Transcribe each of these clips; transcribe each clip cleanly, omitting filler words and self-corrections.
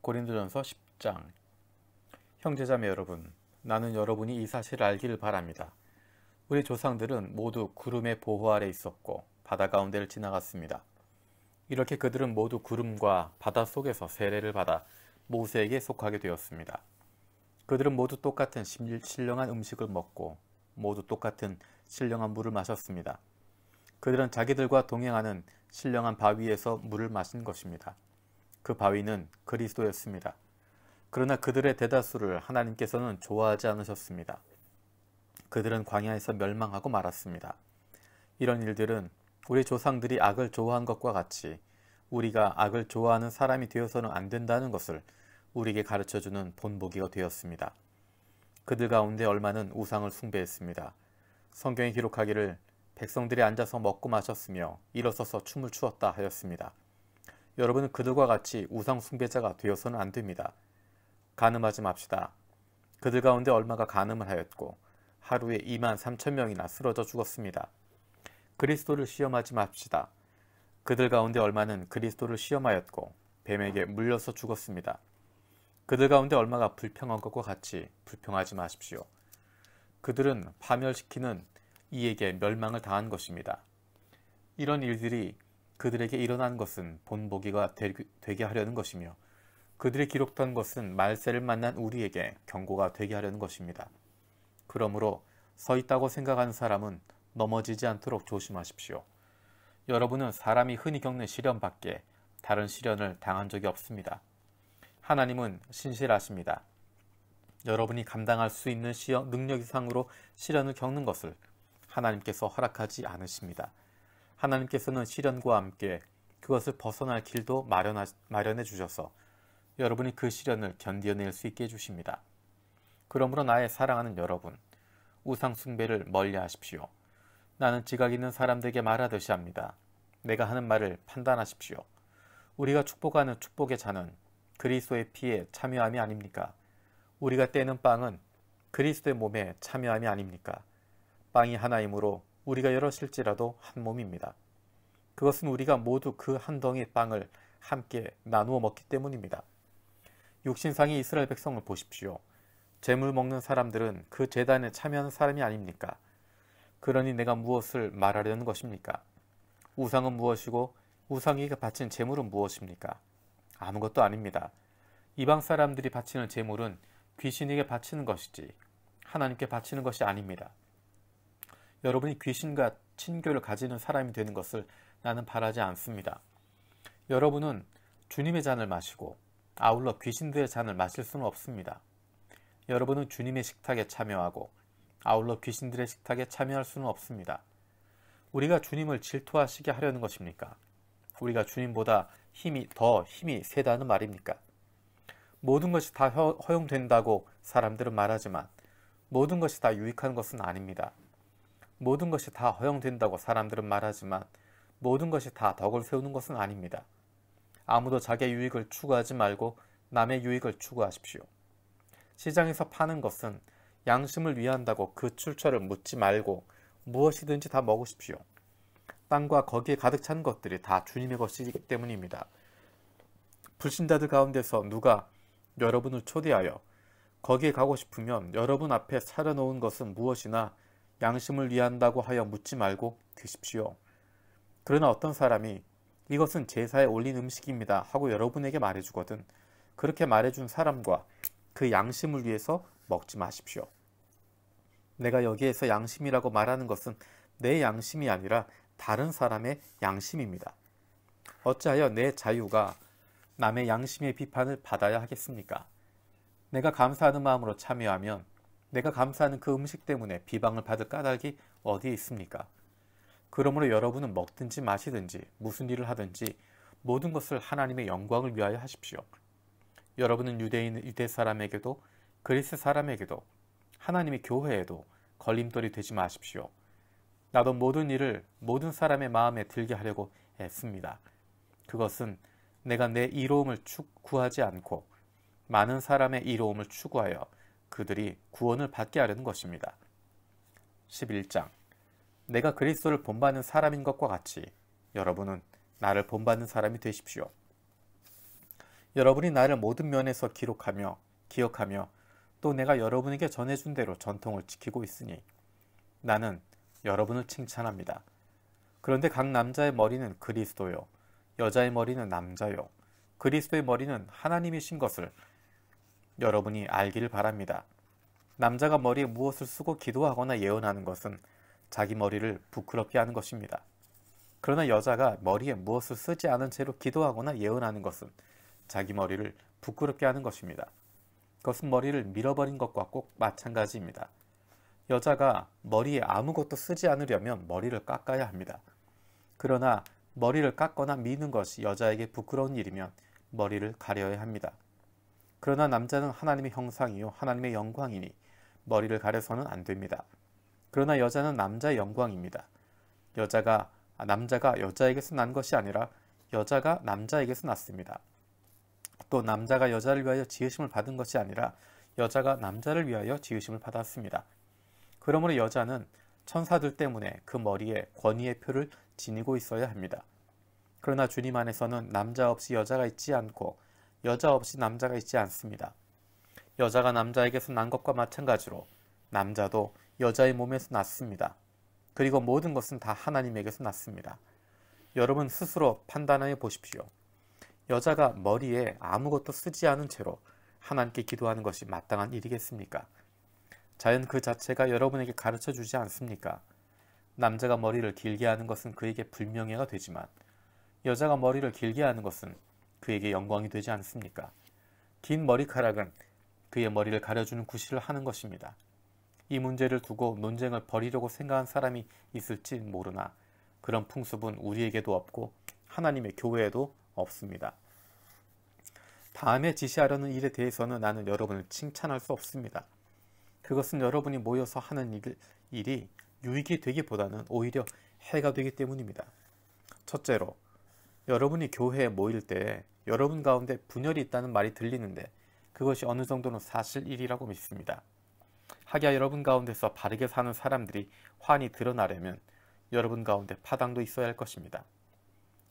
고린도전서 10장. 형제자매 여러분, 나는 여러분이 이 사실을 알기를 바랍니다. 우리 조상들은 모두 구름의 보호 아래 있었고 바다 가운데를 지나갔습니다. 이렇게 그들은 모두 구름과 바다 속에서 세례를 받아 모세에게 속하게 되었습니다. 그들은 모두 똑같은 신령한 음식을 먹고 모두 똑같은 신령한 물을 마셨습니다. 그들은 자기들과 동행하는 신령한 바위에서 물을 마신 것입니다. 그 바위는 그리스도였습니다. 그러나 그들의 대다수를 하나님께서는 좋아하지 않으셨습니다. 그들은 광야에서 멸망하고 말았습니다. 이런 일들은 우리 조상들이 악을 좋아한 것과 같이 우리가 악을 좋아하는 사람이 되어서는 안 된다는 것을 우리에게 가르쳐주는 본보기가 되었습니다. 그들 가운데 얼마는 우상을 숭배했습니다. 성경에 기록하기를 백성들이 앉아서 먹고 마셨으며 일어서서 춤을 추었다 하였습니다. 여러분은 그들과 같이 우상 숭배자가 되어서는 안 됩니다. 간음하지 맙시다. 그들 가운데 얼마가 간음을 하였고 하루에 23,000명이나 쓰러져 죽었습니다. 그리스도를 시험하지 맙시다. 그들 가운데 얼마는 그리스도를 시험하였고 뱀에게 물려서 죽었습니다. 그들 가운데 얼마가 불평한 것과 같이 불평하지 마십시오. 그들은 파멸시키는 이에게 멸망을 당한 것입니다. 이런 일들이 그들에게 일어난 것은 본보기가 되게 하려는 것이며 그들이 기록된 것은 말세를 만난 우리에게 경고가 되게 하려는 것입니다. 그러므로 서 있다고 생각하는 사람은 넘어지지 않도록 조심하십시오. 여러분은 사람이 흔히 겪는 시련 밖에 다른 시련을 당한 적이 없습니다. 하나님은 신실하십니다. 여러분이 감당할 수 있는 능력 이상으로 시련을 겪는 것을 하나님께서 허락하지 않으십니다. 하나님께서는 시련과 함께 그것을 벗어날 길도 마련해 주셔서 여러분이 그 시련을 견뎌낼 수 있게 해주십니다. 그러므로 나의 사랑하는 여러분, 우상 숭배를 멀리 하십시오. 나는 지각 있는 사람들에게 말하듯이 합니다. 내가 하는 말을 판단하십시오. 우리가 축복하는 축복의 잔은 그리스도의 피에 참여함이 아닙니까? 우리가 떼는 빵은 그리스도의 몸에 참여함이 아닙니까? 빵이 하나이므로 우리가 여럿일지라도 한 몸입니다. 그것은 우리가 모두 그 한 덩이 빵을 함께 나누어 먹기 때문입니다. 육신상의 이스라엘 백성을 보십시오. 제물 먹는 사람들은 그 제단에 참여하는 사람이 아닙니까? 그러니 내가 무엇을 말하려는 것입니까? 우상은 무엇이고 우상에게 바친 제물은 무엇입니까? 아무것도 아닙니다. 이방 사람들이 바치는 제물은 귀신에게 바치는 것이지 하나님께 바치는 것이 아닙니다. 여러분이 귀신과 친교를 가지는 사람이 되는 것을 나는 바라지 않습니다. 여러분은 주님의 잔을 마시고 아울러 귀신들의 잔을 마실 수는 없습니다. 여러분은 주님의 식탁에 참여하고 아울러 귀신들의 식탁에 참여할 수는 없습니다. 우리가 주님을 질투하시게 하려는 것입니까? 우리가 주님보다 더 힘이 세다는 말입니까? 모든 것이 다 허용된다고 사람들은 말하지만 모든 것이 다 유익한 것은 아닙니다. 모든 것이 다 허용된다고 사람들은 말하지만 모든 것이 다 덕을 세우는 것은 아닙니다. 아무도 자기의 유익을 추구하지 말고 남의 유익을 추구하십시오. 시장에서 파는 것은 양심을 위한다고 그 출처를 묻지 말고 무엇이든지 다 먹으십시오. 땅과 거기에 가득 찬 것들이 다 주님의 것이기 때문입니다. 불신자들 가운데서 누가 여러분을 초대하여 거기에 가고 싶으면 여러분 앞에 차려놓은 것은 무엇이나 양심을 위한다고 하여 묻지 말고 드십시오. 그러나 어떤 사람이 이것은 제사에 올린 음식입니다 하고 여러분에게 말해주거든 그렇게 말해준 사람과 그 양심을 위해서 먹지 마십시오. 내가 여기에서 양심이라고 말하는 것은 내 양심이 아니라 다른 사람의 양심입니다. 어찌하여 내 자유가 남의 양심의 비판을 받아야 하겠습니까? 내가 감사하는 마음으로 참여하면 내가 감사하는 그 음식 때문에 비방을 받을 까닭이 어디에 있습니까? 그러므로 여러분은 먹든지 마시든지 무슨 일을 하든지 모든 것을 하나님의 영광을 위하여 하십시오. 여러분은 유대 사람에게도 그리스 사람에게도 하나님의 교회에도 걸림돌이 되지 마십시오. 나도 모든 일을 모든 사람의 마음에 들게 하려고 애씁니다. 그것은 내가 내 이로움을 구하지 않고 많은 사람의 이로움을 추구하여 그들이 구원을 받게 하려는 것입니다. 11장. 내가 그리스도를 본받는 사람인 것과 같이 여러분은 나를 본받는 사람이 되십시오. 여러분이 나를 모든 면에서 기억하며 또 내가 여러분에게 전해준 대로 전통을 지키고 있으니 나는 여러분을 칭찬합니다. 그런데 각 남자의 머리는 그리스도요, 여자의 머리는 남자요, 그리스도의 머리는 하나님이신 것을 여러분이 알기를 바랍니다. 남자가 머리에 무엇을 쓰고 기도하거나 예언하는 것은 자기 머리를 부끄럽게 하는 것입니다. 그러나 여자가 머리에 무엇을 쓰지 않은 채로 기도하거나 예언하는 것은 자기 머리를 부끄럽게 하는 것입니다. 그것은 머리를 밀어버린 것과 꼭 마찬가지입니다. 여자가 머리에 아무것도 쓰지 않으려면 머리를 깎아야 합니다. 그러나 머리를 깎거나 미는 것이 여자에게 부끄러운 일이면 머리를 가려야 합니다. 그러나 남자는 하나님의 형상이요 하나님의 영광이니 머리를 가려서는 안 됩니다. 그러나 여자는 남자의 영광입니다. 남자가 여자에게서 난 것이 아니라 여자가 남자에게서 났습니다. 또 남자가 여자를 위하여 지으심을 받은 것이 아니라 여자가 남자를 위하여 지으심을 받았습니다. 그러므로 여자는 천사들 때문에 그 머리에 권위의 표를 지니고 있어야 합니다. 그러나 주님 안에서는 남자 없이 여자가 있지 않고 여자 없이 남자가 있지 않습니다. 여자가 남자에게서 난 것과 마찬가지로 남자도 여자의 몸에서 났습니다. 그리고 모든 것은 다 하나님에게서 났습니다. 여러분 스스로 판단해 보십시오. 여자가 머리에 아무것도 쓰지 않은 채로 하나님께 기도하는 것이 마땅한 일이겠습니까? 자연 그 자체가 여러분에게 가르쳐 주지 않습니까? 남자가 머리를 길게 하는 것은 그에게 불명예가 되지만 여자가 머리를 길게 하는 것은 그에게 영광이 되지 않습니까? 긴 머리카락은 그의 머리를 가려주는 구실을 하는 것입니다. 이 문제를 두고 논쟁을 벌이려고 생각한 사람이 있을지 모르나 그런 풍습은 우리에게도 없고 하나님의 교회에도 없습니다. 다음에 지시하려는 일에 대해서는 나는 여러분을 칭찬할 수 없습니다. 그것은 여러분이 모여서 하는 일이 유익이 되기보다는 오히려 해가 되기 때문입니다. 첫째로, 여러분이 교회에 모일 때 여러분 가운데 분열이 있다는 말이 들리는데 그것이 어느 정도는 사실일이라고 믿습니다. 하기야 여러분 가운데서 바르게 사는 사람들이 환히 드러나려면 여러분 가운데 파당도 있어야 할 것입니다.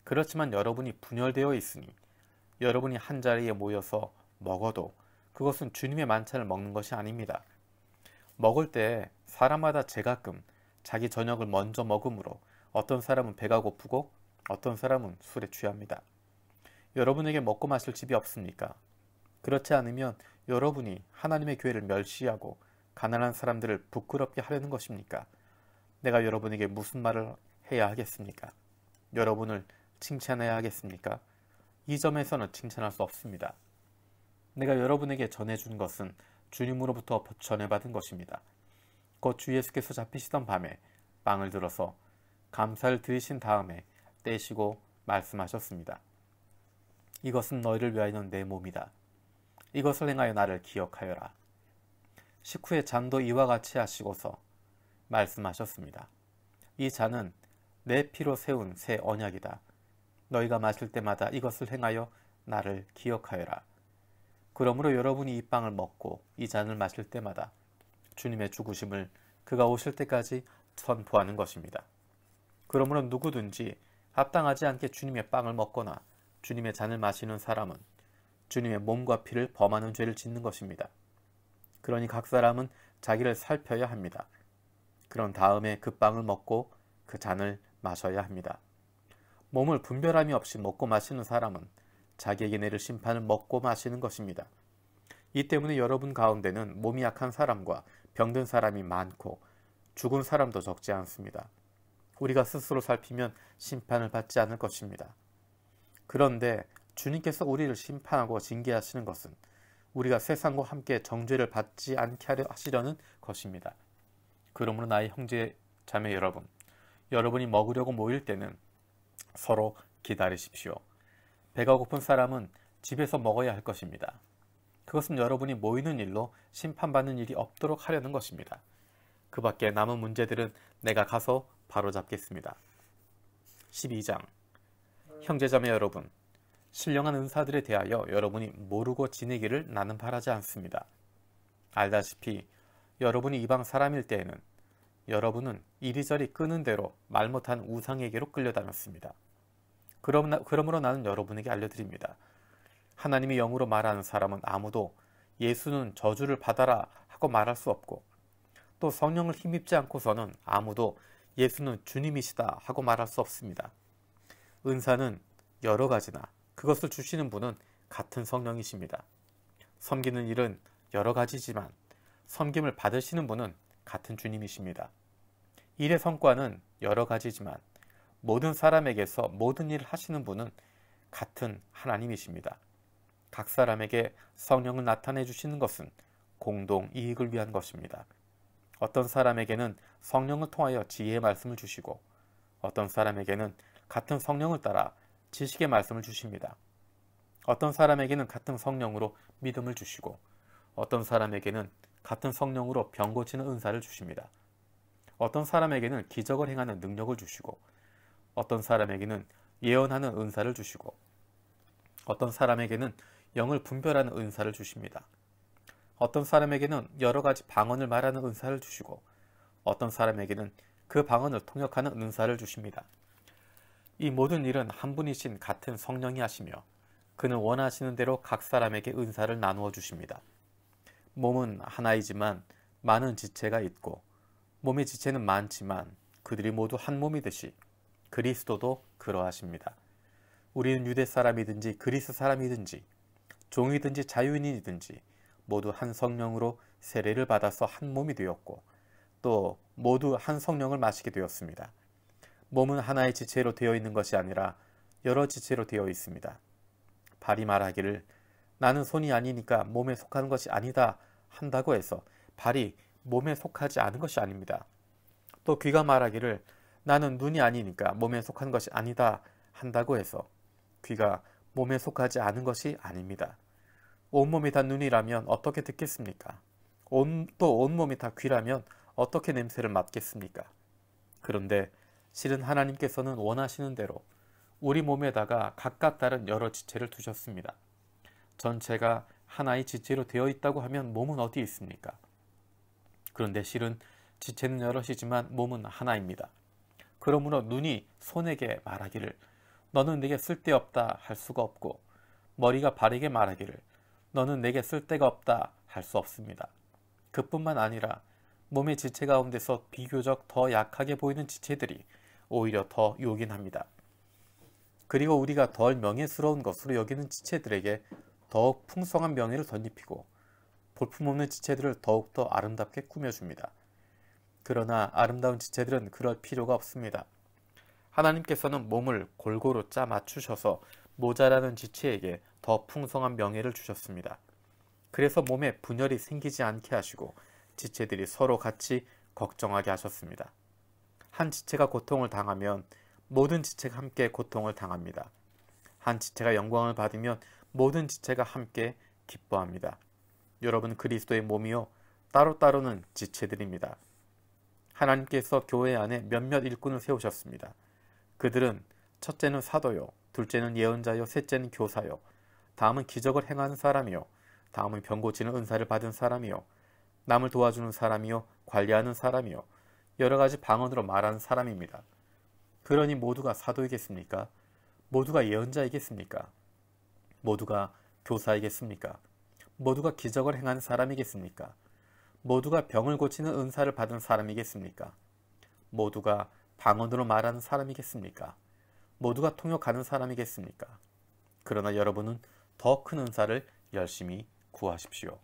그렇지만 여러분이 분열되어 있으니 여러분이 한 자리에 모여서 먹어도 그것은 주님의 만찬을 먹는 것이 아닙니다. 먹을 때 사람마다 제가끔 자기 저녁을 먼저 먹으므로 어떤 사람은 배가 고프고 어떤 사람은 술에 취합니다. 여러분에게 먹고 마실 집이 없습니까? 그렇지 않으면 여러분이 하나님의 교회를 멸시하고 가난한 사람들을 부끄럽게 하려는 것입니까? 내가 여러분에게 무슨 말을 해야 하겠습니까? 여러분을 칭찬해야 하겠습니까? 이 점에서는 칭찬할 수 없습니다. 내가 여러분에게 전해준 것은 주님으로부터 전해받은 것입니다. 곧 주 예수께서 잡히시던 밤에 빵을 들어서 감사를 드리신 다음에 떼시고 말씀하셨습니다. 이것은 너희를 위하여 내 몸이다. 이것을 행하여 나를 기억하여라. 식후에 잔도 이와 같이 하시고서 말씀하셨습니다. 이 잔은 내 피로 세운 새 언약이다. 너희가 마실 때마다 이것을 행하여 나를 기억하여라. 그러므로 여러분이 이 빵을 먹고 이 잔을 마실 때마다 주님의 죽으심을 그가 오실 때까지 선포하는 것입니다. 그러므로 누구든지 합당하지 않게 주님의 빵을 먹거나 주님의 잔을 마시는 사람은 주님의 몸과 피를 범하는 죄를 짓는 것입니다. 그러니 각 사람은 자기를 살펴야 합니다. 그런 다음에 그 빵을 먹고 그 잔을 마셔야 합니다. 몸을 분별함이 없이 먹고 마시는 사람은 자기에게 내릴 심판을 먹고 마시는 것입니다. 이 때문에 여러분 가운데는 몸이 약한 사람과 병든 사람이 많고 죽은 사람도 적지 않습니다. 우리가 스스로 살피면 심판을 받지 않을 것입니다. 그런데 주님께서 우리를 심판하고 징계하시는 것은 우리가 세상과 함께 정죄를 받지 않게 하려 하시려는 것입니다. 그러므로 나의 형제 자매 여러분, 여러분이 먹으려고 모일 때는 서로 기다리십시오. 배가 고픈 사람은 집에서 먹어야 할 것입니다. 그것은 여러분이 모이는 일로 심판받는 일이 없도록 하려는 것입니다. 그 밖에 남은 문제들은 내가 가서 바로잡겠습니다. 12장. 형제자매 여러분, 신령한 은사들에 대하여 여러분이 모르고 지내기를 나는 바라지 않습니다. 알다시피 여러분이 이방 사람일 때에는 여러분은 이리저리 끄는 대로 말 못한 우상에게로 끌려다녔습니다. 그러므로 나는 여러분에게 알려드립니다. 하나님의 영으로 말하는 사람은 아무도 예수는 저주를 받아라 하고 말할 수 없고, 또 성령을 힘입지 않고서는 아무도 예수는 주님이시다 하고 말할 수 없습니다. 은사는 여러 가지나 그것을 주시는 분은 같은 성령이십니다. 섬기는 일은 여러 가지지만 섬김을 받으시는 분은 같은 주님이십니다. 일의 성과는 여러 가지지만 모든 사람에게서 모든 일을 하시는 분은 같은 하나님이십니다. 각 사람에게 성령을 나타내 주시는 것은 공동 이익을 위한 것입니다. 어떤 사람에게는 성령을 통하여 지혜의 말씀을 주시고, 어떤 사람에게는 같은 성령을 따라 지식의 말씀을 주십니다. 어떤 사람에게는 같은 성령으로 믿음을 주시고, 어떤 사람에게는 같은 성령으로 병 고치는 은사를 주십니다. 어떤 사람에게는 기적을 행하는 능력을 주시고, 어떤 사람에게는 예언하는 은사를 주시고, 어떤 사람에게는 영을 분별하는 은사를 주십니다. 어떤 사람에게는 여러 가지 방언을 말하는 은사를 주시고, 어떤 사람에게는 그 방언을 통역하는 은사를 주십니다. 이 모든 일은 한 분이신 같은 성령이 하시며 그는 원하시는 대로 각 사람에게 은사를 나누어 주십니다. 몸은 하나이지만 많은 지체가 있고, 몸의 지체는 많지만 그들이 모두 한 몸이듯이 그리스도도 그러하십니다. 우리는 유대 사람이든지 그리스 사람이든지 종이든지 자유인이든지 모두 한 성령으로 세례를 받아서 한 몸이 되었고, 또 모두 한 성령을 마시게 되었습니다. 몸은 하나의 지체로 되어 있는 것이 아니라 여러 지체로 되어 있습니다. 발이 말하기를 나는 손이 아니니까 몸에 속하는 것이 아니다 한다고 해서 발이 몸에 속하지 않은 것이 아닙니다. 또 귀가 말하기를 나는 눈이 아니니까 몸에 속한 것이 아니다 한다고 해서 귀가 몸에 속하지 않은 것이 아닙니다. 온몸이 다 눈이라면 어떻게 듣겠습니까? 또 온몸이 다 귀라면 어떻게 냄새를 맡겠습니까? 그런데 실은 하나님께서는 원하시는 대로 우리 몸에다가 각각 다른 여러 지체를 두셨습니다. 전체가 하나의 지체로 되어 있다고 하면 몸은 어디 있습니까? 그런데 실은 지체는 여럿이지만 몸은 하나입니다. 그러므로 눈이 손에게 말하기를 너는 내게 쓸데없다 할 수가 없고, 머리가 발에게 말하기를 너는 내게 쓸데가 없다 할 수 없습니다. 그뿐만 아니라 몸의 지체 가운데서 비교적 더 약하게 보이는 지체들이 오히려 더 요긴합니다. 그리고 우리가 덜 명예스러운 것으로 여기는 지체들에게 더욱 풍성한 명예를 덧입히고, 볼품없는 지체들을 더욱더 아름답게 꾸며줍니다. 그러나 아름다운 지체들은 그럴 필요가 없습니다. 하나님께서는 몸을 골고루 짜 맞추셔서 모자라는 지체에게 더 풍성한 명예를 주셨습니다. 그래서 몸에 분열이 생기지 않게 하시고 지체들이 서로 같이 걱정하게 하셨습니다. 한 지체가 고통을 당하면 모든 지체가 함께 고통을 당합니다. 한 지체가 영광을 받으면 모든 지체가 함께 기뻐합니다. 여러분 그리스도의 몸이요 따로따로는 지체들입니다. 하나님께서 교회 안에 몇몇 일꾼을 세우셨습니다. 그들은 첫째는 사도요, 둘째는 예언자요, 셋째는 교사요, 다음은 기적을 행하는 사람이요, 다음은 병 고치는 은사를 받은 사람이요, 남을 도와주는 사람이요, 관리하는 사람이요, 여러 가지 방언으로 말하는 사람입니다. 그러니 모두가 사도이겠습니까? 모두가 예언자이겠습니까? 모두가 교사이겠습니까? 모두가 기적을 행하는 사람이겠습니까? 모두가 병을 고치는 은사를 받은 사람이겠습니까? 모두가 방언으로 말하는 사람이겠습니까? 모두가 통역하는 사람이겠습니까? 그러나 여러분은 더 큰 은사를 열심히 구하십시오.